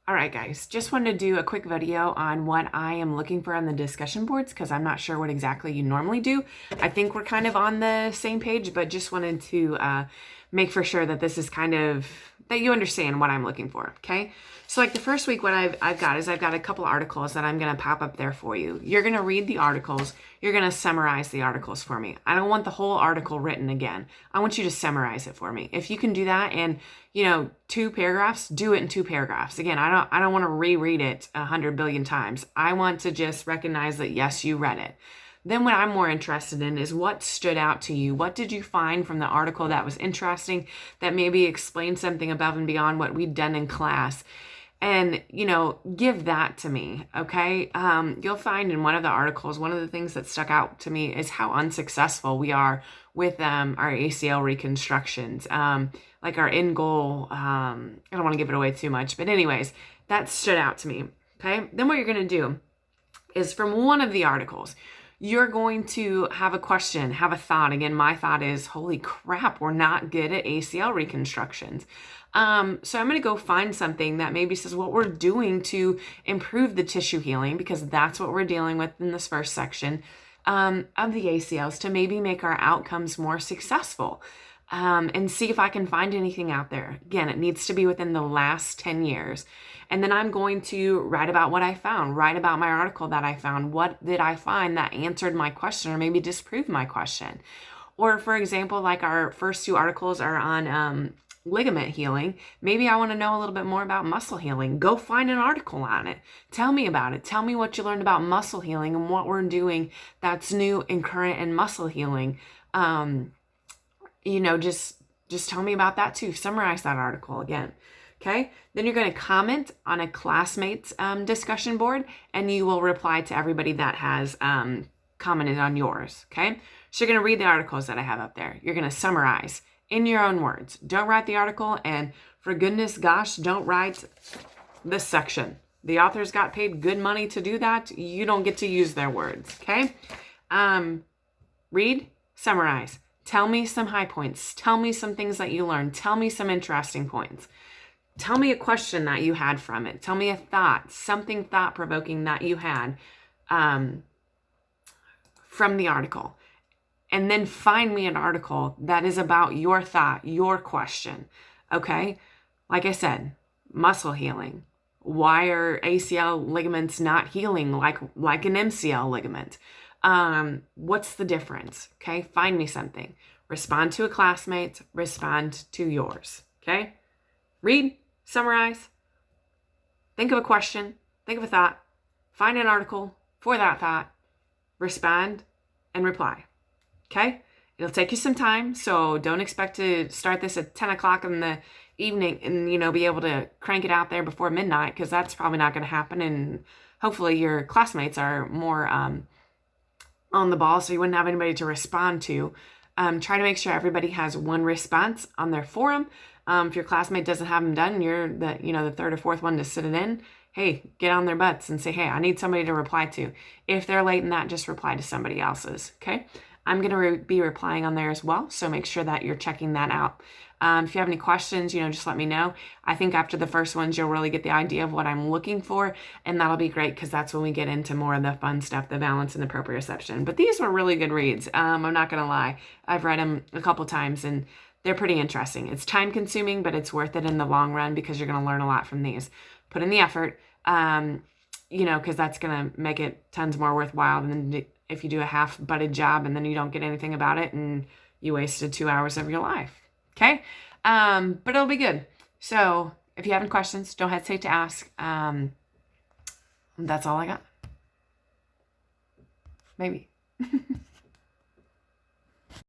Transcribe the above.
All right, guys, just wanted to do a quick video on what I am looking for on the discussion boards because I'm not sure what exactly you normally do. I think we're kind of on the same page, but just wanted to make for sure that this is kind of, that you understand what I'm looking for, okay? So like the first week, what I've got is I've got a couple articles that I'm going to pop up there for you. You're going to read the articles. You're going to summarize the articles for me. I don't want the whole article written again. I want you to summarize it for me. If you can do that in, 2 paragraphs, do it in 2 paragraphs. Again, I don't want to reread it 100 billion times. I want to just recognize that, yes, you read it. Then what I'm more interested in is what stood out to you. What did you find from the article that was interesting, that maybe explained something above and beyond what we'd done in class? And, give that to me, okay? You'll find in one of the articles, one of the things that stuck out to me is how unsuccessful we are with our ACL reconstructions. Like our end goal, I don't want to give it away too much, but anyways, that stood out to me, okay? Then what you're going to do is from one of the articles, you're going to have a question, have a thought. Again, my thought is, holy crap, we're not good at ACL reconstructions. So I'm going to go find something that maybe says what we're doing to improve the tissue healing, because that's what we're dealing with in this first section of the ACLs, to maybe make our outcomes more successful. And see if I can find anything out there. Again, it needs to be within the last 10 years. And then I'm going to write about what I found, write about my article that I found. What did I find that answered my question or maybe disproved my question? Or for example, like our first 2 articles are on ligament healing. Maybe I want to know a little bit more about muscle healing. Go find an article on it. Tell me about it. Tell me what you learned about muscle healing and what we're doing that's new and current in muscle healing. Just tell me about that too. Summarize that article again. Okay. Then you're going to comment on a classmate's discussion board, and you will reply to everybody that has commented on yours. Okay. So you're going to read the articles that I have up there. You're going to summarize in your own words. Don't write the article, and for goodness gosh, don't write this section. The authors got paid good money to do that. You don't get to use their words. Okay. Read, summarize. Tell me some high points. Tell me some things that you learned. Tell me some interesting points. Tell me a question that you had from it. Tell me a thought, something thought-provoking that you had from the article. And then find me an article that is about your thought, your question, okay? Like I said, muscle healing. Why are ACL ligaments not healing like an MCL ligament? What's the difference? Okay. Find me something. Respond to a classmate, respond to yours. Okay. Read, summarize, think of a question, think of a thought, find an article for that thought, respond and reply. Okay. It'll take you some time. So don't expect to start this at 10 o'clock in the evening and, be able to crank it out there before midnight, because that's probably not going to happen. And hopefully your classmates are more, on the ball, so you wouldn't have anybody to respond to. Try to make sure everybody has one response on their forum. If your classmate doesn't have them done, you're the third or fourth one to sit it in. Hey, get on their butts and say, hey, I need somebody to reply to. If they're late in that, just reply to somebody else's. Okay. I'm going to be replying on there as well. So make sure that you're checking that out. If you have any questions, just let me know. I think after the first ones, you'll really get the idea of what I'm looking for. And that'll be great, because that's when we get into more of the fun stuff, the balance and the proprioception. But these were really good reads. I'm not going to lie. I've read them a couple times and they're pretty interesting. It's time consuming, but it's worth it in the long run, because you're going to learn a lot from these. Put in the effort, because that's going to make it tons more worthwhile than if you do a half-butted job and then you don't get anything about it and you wasted 2 hours of your life. Okay. But it'll be good. So if you have any questions, don't hesitate to ask. That's all I got. Maybe.